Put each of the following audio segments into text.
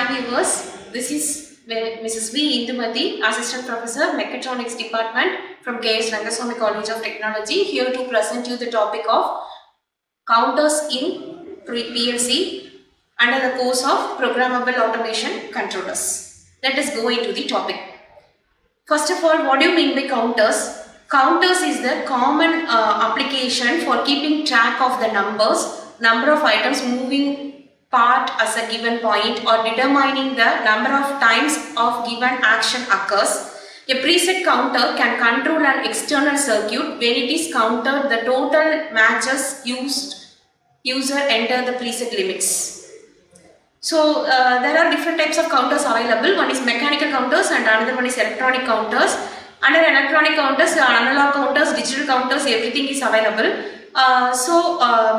Hi viewers, this is Mrs. V. Indumati, Assistant Professor, Mechatronics Department from K.S.Rangasamy College of Technology, here to present you the topic of counters in PLC under the course of Programmable Automation Controllers. Let us go into the topic. First of all, what do you mean by counters? Counters is the common application for keeping track of the number of items moving part as a given point, or determining the number of times of given action occurs. A preset counter can control an external circuit. When it is countered, the total matches user enter the preset limits. So there are different types of counters available. One is mechanical counters and another one is electronic counters. Under electronic counters, analog counters, digital counters, everything is available.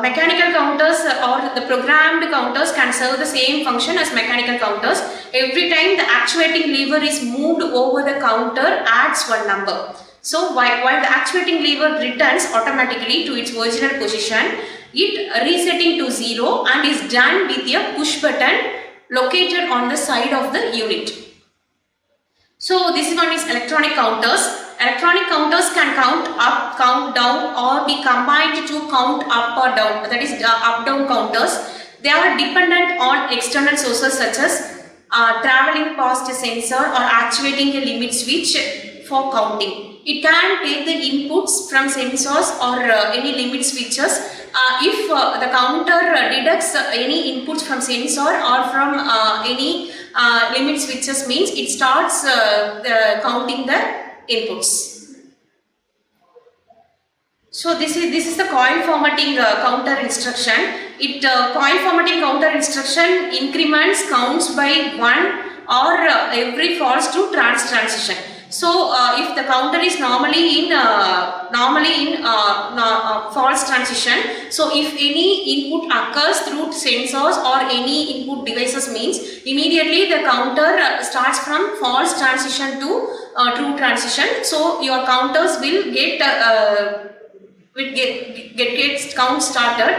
Mechanical counters or the programmed counters can serve the same function as mechanical counters. Every time the actuating lever is moved over the counter, adds one number. So while the actuating lever returns automatically to its original position, it resetting to 0 and is done with a push button located on the side of the unit. So this one is electronic counters. Electronic counters can count up, count down, or be combined to count up or down. That is up-down counters. They are dependent on external sources such as traveling past a sensor or actuating a limit switch for counting. It can take the inputs from sensors or any limit switches. If the counter deducts any inputs from sensor or from any limit switches, means it starts counting the inputs. So this is the coin formatting counter instruction. Coin formatting counter instruction increments counts by 1 or every false to transition. So if the counter is normally in false transition, so if any input occurs through sensors or any input devices, means immediately the counter starts from false transition to true transition. So your counters will get count started,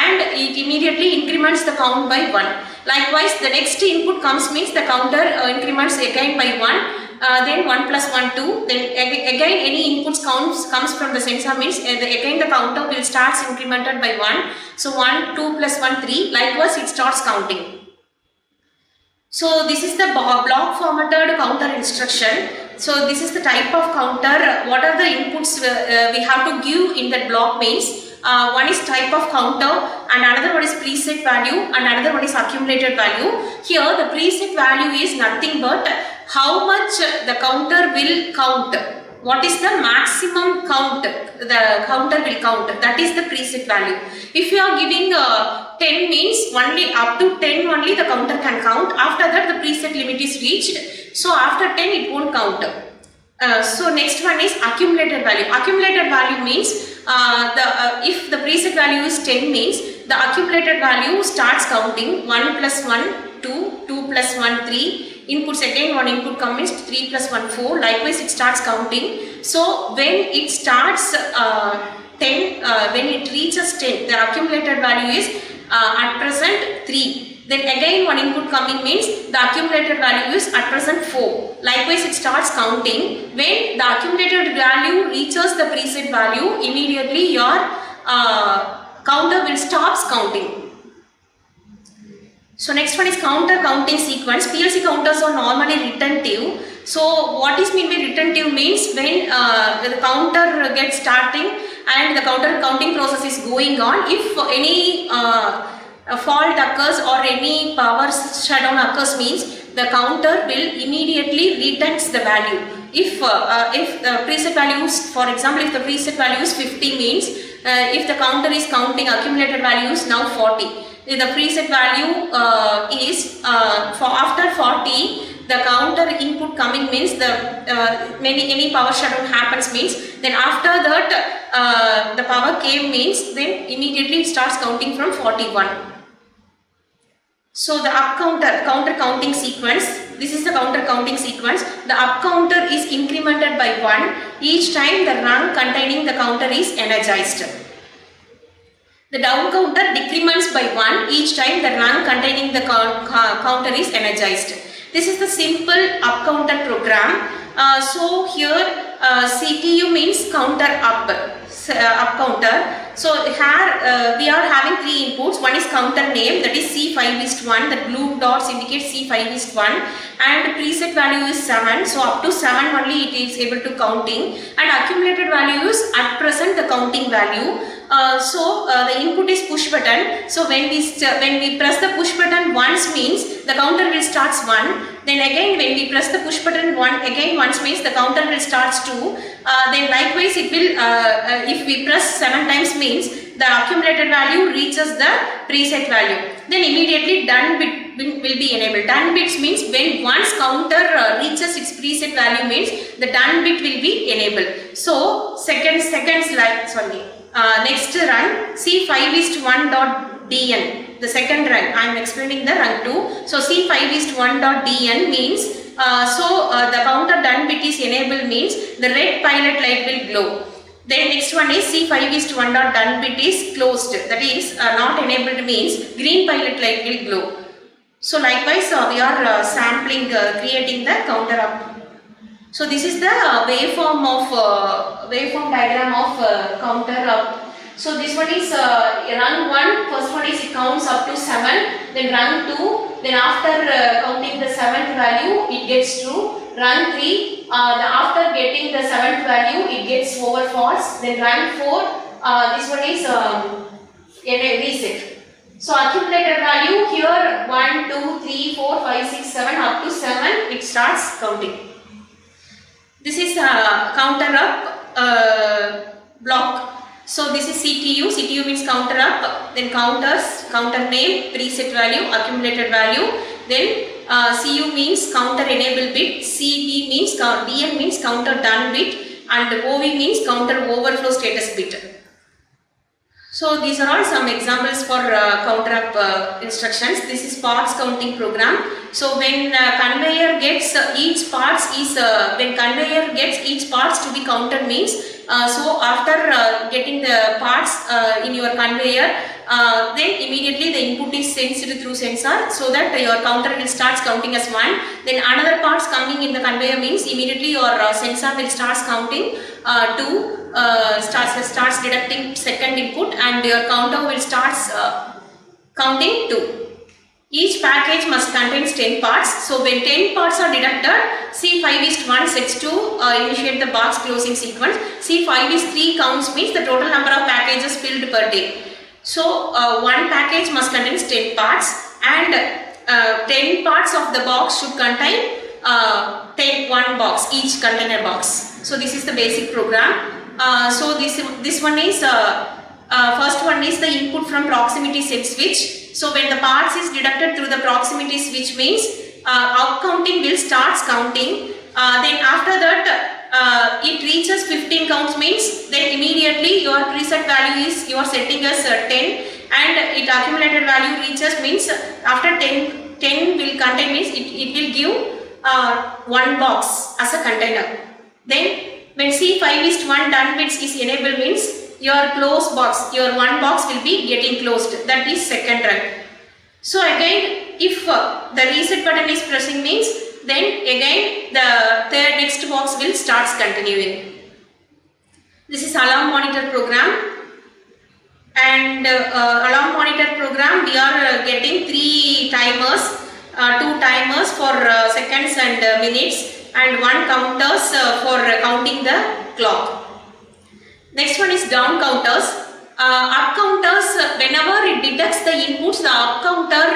and it immediately increments the count by 1. Likewise, the next input comes, means the counter increments again by 1. Then 1 plus 1, 2. Then again any inputs comes from the sensor, means again the counter will start incremented by 1. So 1, 2 plus 1, 3. Likewise, it starts counting. So this is the block formatted counter instruction. So this is the type of counter. What are the inputs we have to give in that block, means one is type of counter, and another one is preset value, and another one is accumulated value. Here the preset value is nothing but how much the counter will count. What is the maximum count the counter will count? That is the preset value. If you are giving 10, means only up to 10 only the counter can count. After that the preset limit is reached. So after 10 it won't count. So next one is accumulated value. Accumulated value means if the preset value is 10, means the accumulated value starts counting 1 plus 1, 2, 2 plus 1, 3. Inputs again, one input comes, 3 plus 1, 4. Likewise, it starts counting. So when it starts 10, when it reaches 10, the accumulated value is at present 3. Then again one input coming, means the accumulated value is at present 4. Likewise, it starts counting. When the accumulated value reaches the preset value, immediately your counter will stop counting. So next one is counter counting sequence. PLC counters are normally retentive. So what is meant by retentive, means when the counter gets starting and the counter counting process is going on, if any fault occurs or any power shutdown occurs, means the counter will immediately returns the value. If the preset values, for example, if the preset value is 50, means if the counter is counting, accumulated value is now 40. The preset value is for after 40, the counter input coming, means the any power shutdown happens, means then after that the power came, means then immediately it starts counting from 41. So the up counter counting sequence. This is the counter counting sequence. The up counter is incremented by 1 each time the rung containing the counter is energized. The down counter decrements by 1 each time the rung containing the counter is energized. This is the simple up counter program. So here CPU means counter up counter. So here we are having 3 inputs. One is counter name, that is C5:1. The blue dots indicate C5:1, and preset value is 7. So up to 7 only it is able to counting, and accumulated value is at present the counting value. The input is push button. So when we press the push button once means the counter will start 1. Then again when we press the push button once means the counter will start 2. Then likewise it will if we press 7 times means the accumulated value reaches the preset value. Then immediately done bit will be enabled. Done bits means when once counter reaches its preset value means the done bit will be enabled. So next run C5:1.dn. The second run, I am explaining the run 2. So C5:1.dn means the counter done bit is enabled means the red pilot light will glow. Then next one is C5:1.done bit is closed, that is not enabled means green pilot light will glow. So likewise we are sampling creating the counter up. So this is the waveform diagram of counter up. So this one is run 1, first one is it counts up to 7, then run 2, then after counting the 7th value it gets true. Run 3, after getting the 7th value it gets over false. Then run 4, this one is reset. So accumulated value here 1, 2, 3, 4, 5, 6, 7 up to 7 it starts counting. This is counter up block. So this is CPU. CPU means counter up. Then counters, counter name, preset value, accumulated value. Then CU means counter enable bit. CB means DN means counter done bit, and OV means counter overflow status bit. So these are all some examples for counter up instructions. This is parts counting program. So when conveyor gets each parts to be counted means so after getting the parts in your conveyor, then immediately the input is sensed through sensor, so that your counter will start counting as 1. Then another parts coming in the conveyor means immediately your sensor will start counting 2. Starts deducting second input, and your counter will start counting 2. Each package must contain 10 parts. So when 10 parts are deducted, C5:1 sets to initiate the box closing sequence. C5:3 counts means the total number of packages filled per day. So one package must contain 10 parts, and 10 parts of the box should contain one box, each container box. So this is the basic program. So this one is first one is the input from proximity set switch. So when the parts is deducted through the proximity switch means up counting will start counting. Then after that it reaches 15 counts means then immediately your preset value is you are setting as 10, and it accumulated value reaches means after 10 will contain means it will give one box as a container. Then when C5:1 done bits is enabled means your closed box, your one box will be getting closed, that is second run. So again if the reset button is pressing means then again the third next box will start continuing. This is alarm monitor program, and alarm monitor program we are getting 3 timers, 2 timers for seconds and minutes, and 1 counters for counting the clock. Next one is down counters. Up counters, whenever it detects the inputs, the up counter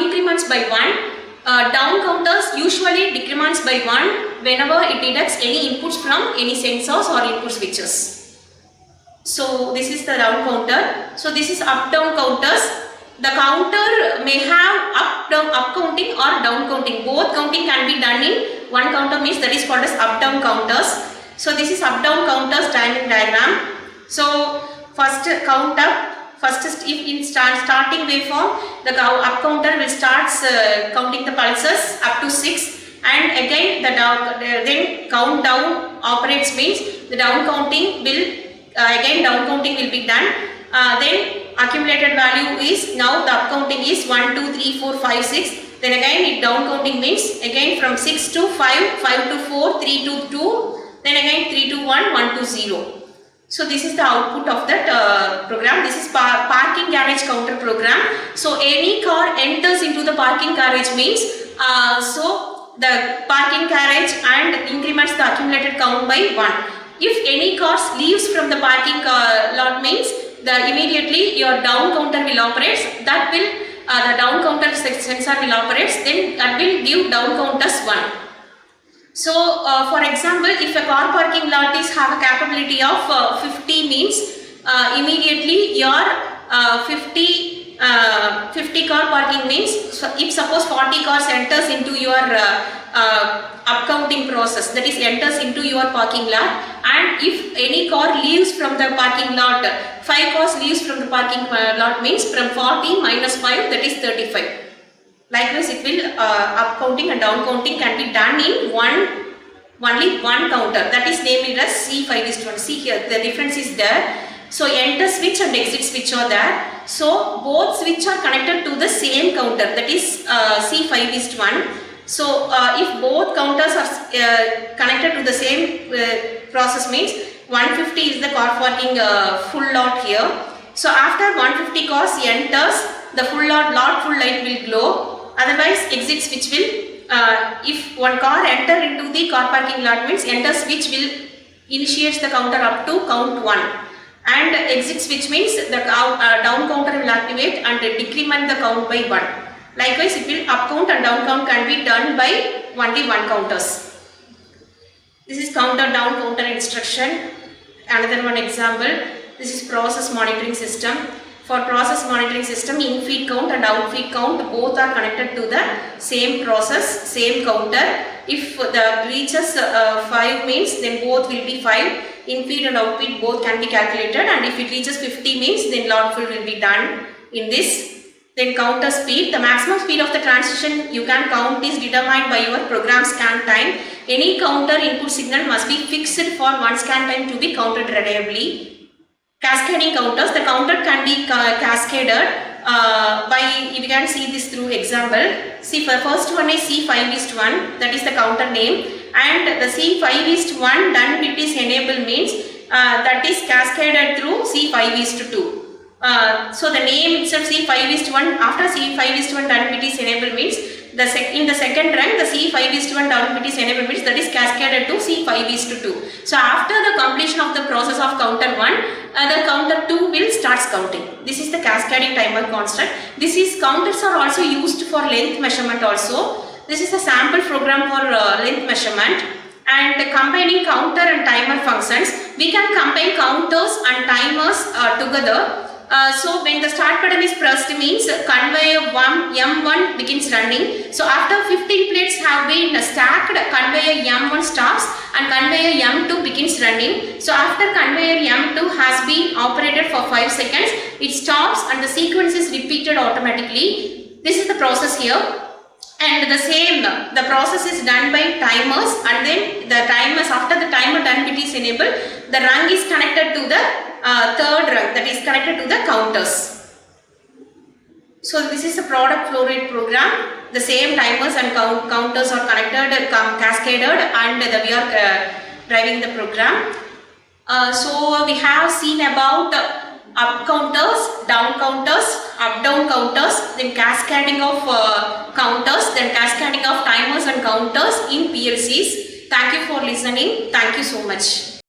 increments by 1. Down counters usually decrements by 1 whenever it detects any inputs from any sensors or input switches. So this is the down counter. So this is up down counters. The counter may have up counting or down counting. Both counting can be done in one counter means that is called as up down counters. So this is up down counters timing diagram. So first count up, if in starting waveform the up counter will start counting the pulses up to 6, and again then count down operates means the down counting will again down counting will be done. Then accumulated value is, now the up counting is 1, 2, 3, 4, 5, 6. Then again it down counting means again from 6 to 5, 5 to 4, 3 to 2, then again 3 to 1, 1 to 0. So this is the output of that program. This is parking garage counter program. So any car enters into the parking garage means, so the parking garage and increments the accumulated count by 1. If any car leaves from the parking lot means, immediately your down counter will operate. That will, the down counter sensor will operate. Then that will give down count as 1. So, for example, if a car parking lot is have a capability of 50 means, immediately your 50 car parking means, if suppose 40 cars enters into your upcounting process, that is enters into your parking lot, and if any car leaves from the parking lot, 5 cars leaves from the parking lot means from 40 minus 5, that is 35. Likewise, it will up counting and down counting can be done in only one counter, that is named as C5:1. See here, the difference is there. So enter switch and exit switch are there. So both switch are connected to the same counter, that is C5:1. So if both counters are connected to the same process means 150 is the car parking full lot here. So after 150 cars enters, the full light will glow. Otherwise, exit switch will, if one car enter into the car parking lot means enter switch will initiate the counter up to count 1, and exit switch means the down counter will activate and decrement the count by 1. Likewise, it will up count and down count can be done by only one counters. This is counter down counter instruction. Another one example. This is process monitoring system. For process monitoring system, in feed count and out feed count both are connected to the same process, same counter. If the reaches 5 means then both will be 5. In feed and out feed both can be calculated, and if it reaches 50 means then lot full will be done in this. Then counter speed, the maximum speed of the transition you can count is determined by your program scan time. Any counter input signal must be fixed for one scan time to be counted reliably. Cascading counters, the counter can be cascaded by, you can see this through example. See, for first one is C5:1, that is the counter name, and the C5:1 done bit is enable means that is cascaded through C5:2. So the name itself C5:1, after C5:1 done bit is enable means in the second rank the C5:1 down bit is enable means that is cascaded to C5:2. So after the completion of the process of counter 1, the counter 2 will start counting. This is the cascading timer construct. This is counters are also used for length measurement also. This is a sample program for length measurement. And combining counter and timer functions, we can combine counters and timers together. So when the start button is pressed means conveyor M1 begins running. So after 15 plates have been stacked, conveyor M1 stops and conveyor M2 begins running. So after conveyor M2 has been operated for 5 seconds, it stops and the sequence is repeated automatically. This is the process here. And the process is done by timers, and then the timers, after the timer done bit is enabled, the rung is connected to the third rung, that is connected to the counters. So this is a product flow rate program. The same timers and counters are connected, cascaded, and we are driving the program. So we have seen about up counters, down counters, up down counters, then cascading of counters, then cascading of timers and counters in PLCs. Thank you for listening. Thank you so much.